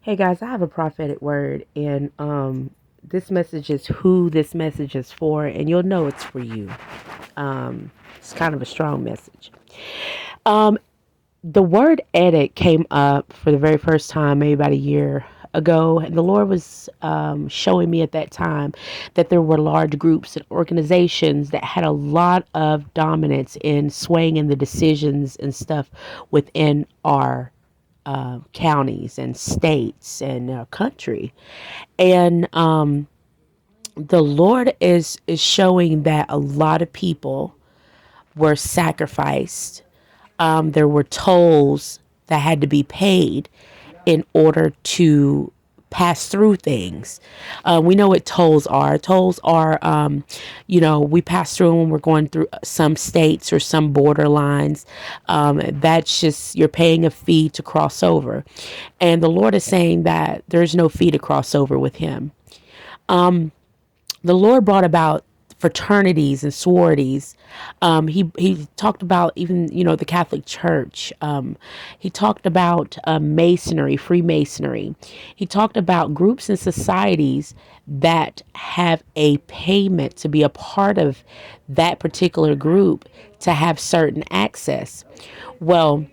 Hey guys, I have a prophetic word, and this message is who this message is for, and you'll know it's for you. It's kind of a strong message. Um, the word edit came up for the very first time maybe about a year ago, and the Lord was showing me at that time that there were large groups and organizations that had a lot of dominance in swaying in the decisions and stuff within our counties and states and country. And the Lord is showing that a lot of people were sacrificed. There were tolls that had to be paid in order to pass through things. We know what tolls are. Tolls are, we pass through when we're going through some states or some border lines. That's just, you're paying a fee to cross over. And the Lord is saying that there's no fee to cross over with Him. The Lord brought about fraternities and sororities. He talked about even the Catholic Church. He talked about Masonry, Freemasonry. He talked about groups and societies that have a payment to be a part of that particular group to have certain access. Well,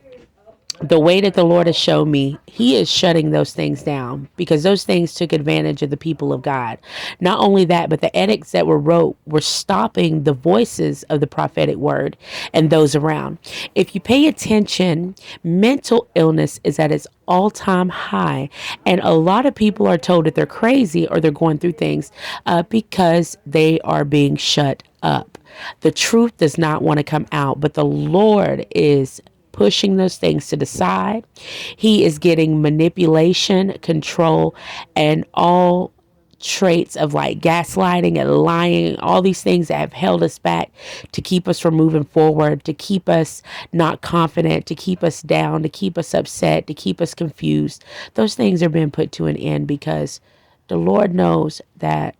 the way that the Lord has shown me, He is shutting those things down because those things took advantage of the people of God. Not only that, but the edicts that were wrote were stopping the voices of the prophetic word and those around. If you pay attention, mental illness is at its all-time high, and a lot of people are told that they're crazy or they're going through things because they are being shut up. The truth does not want to come out, but the Lord is pushing those things to the side. He is getting manipulation, control, and all traits of like gaslighting and lying, all these things that have held us back to keep us from moving forward, to keep us not confident, to keep us down, to keep us upset, to keep us confused. Those things are being put to an end because the Lord knows that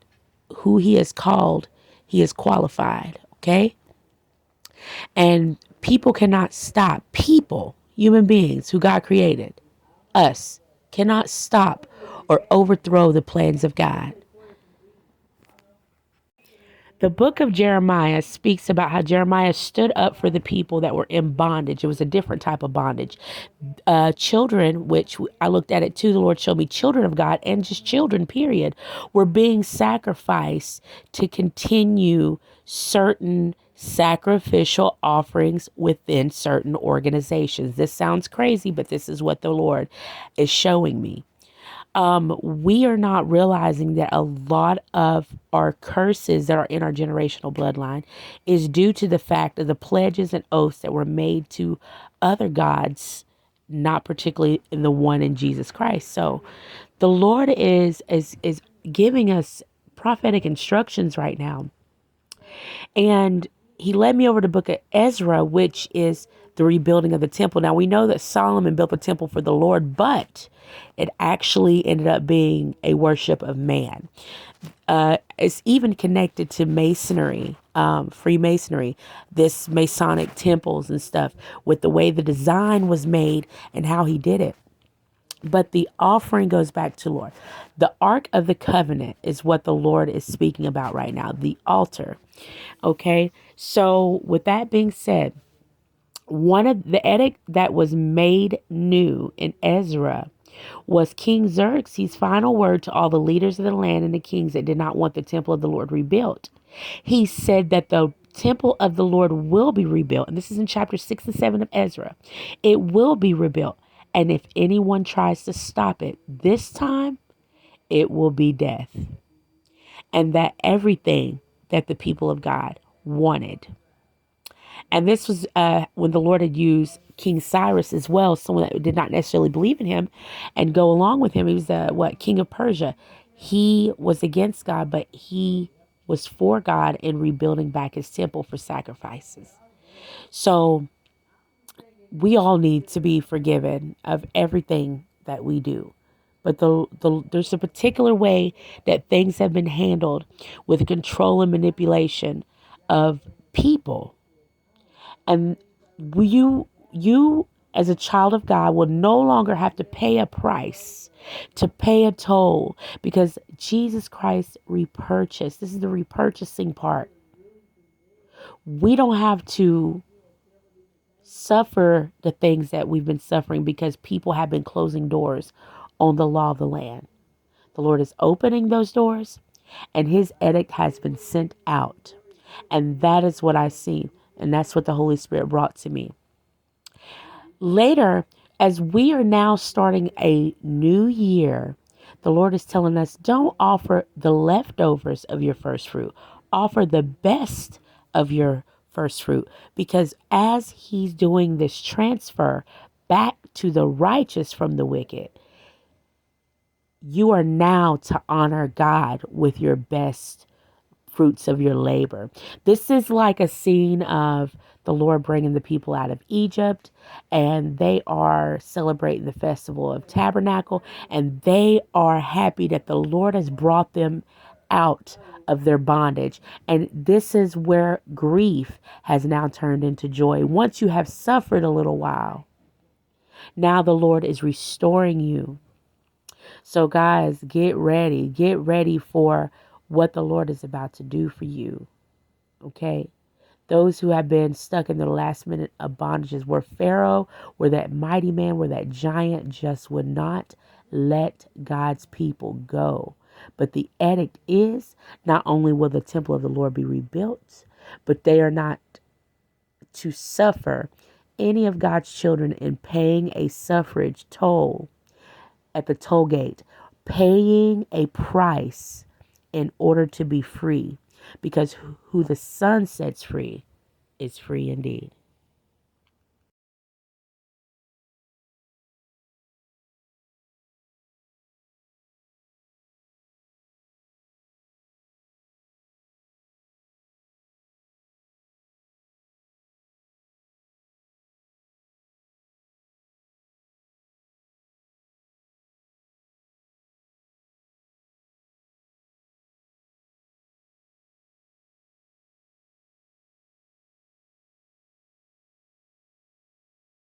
who He has called, He is qualified. Okay. And people cannot stop. People, human beings who God created, us, cannot stop or overthrow the plans of God. The book of Jeremiah speaks about how Jeremiah stood up for the people that were in bondage. It was a different type of bondage. Children, which I looked at it too, the Lord showed me children of God and just children, period, were being sacrificed to continue certain sacrificial offerings within certain organizations. This sounds crazy, but this is what the Lord is showing me. We are not realizing that a lot of our curses that are in our generational bloodline is due to the fact of the pledges and oaths that were made to other gods, not particularly in the one in Jesus Christ. So the Lord is giving us prophetic instructions right now. And he led me over to the book of Ezra, which is the rebuilding of the temple. Now we know that Solomon built a temple for the Lord, but it actually ended up being a worship of man. It's even connected to Masonry, Freemasonry, this Masonic temples and stuff, with the way the design was made and how he did it. But the offering goes back to Lord. The Ark of the Covenant is what the Lord is speaking about right now, the altar. Okay. So with that being said, one of the edict that was made new in Ezra was King Xerxes' final word to all the leaders of the land and the kings that did not want the temple of the Lord rebuilt. He said that the temple of the Lord will be rebuilt. And this is in chapter 6 and 7 of Ezra. It will be rebuilt. And if anyone tries to stop it this time, it will be death. And that everything that the people of God wanted. And this was when the Lord had used King Cyrus as well, someone that did not necessarily believe in him and go along with him. He was King of Persia. He was against God, but he was for God in rebuilding back his temple for sacrifices. So we all need to be forgiven of everything that we do. But there's a particular way that things have been handled with control and manipulation of people. And you as a child of God will no longer have to pay a price, to pay a toll, because Jesus Christ repurchased. This is the repurchasing part. We don't have to suffer the things that we've been suffering because people have been closing doors on the law of the land. The Lord is opening those doors, and his edict has been sent out. And that is what I see. And that's what the Holy Spirit brought to me. Later, as we are now starting a new year, the Lord is telling us, don't offer the leftovers of your first fruit. Offer the best of your first fruit. Because as he's doing this transfer back to the righteous from the wicked, you are now to honor God with your best fruits of your labor. This is like a scene of the Lord bringing the people out of Egypt, and they are celebrating the festival of tabernacle, and they are happy that the Lord has brought them out of their bondage. And this is where grief has now turned into joy. Once you have suffered a little while, now the Lord is restoring you. So guys, get ready. Get ready for what the Lord is about to do for you. Okay? Those who have been stuck in the last minute of bondages, where Pharaoh, where that mighty man, where that giant just would not let God's people go. But the edict is, not only will the temple of the Lord be rebuilt, but they are not to suffer any of God's children in paying a suffrage toll at the toll gate, paying a price in order to be free. Because who the Son sets free is free indeed.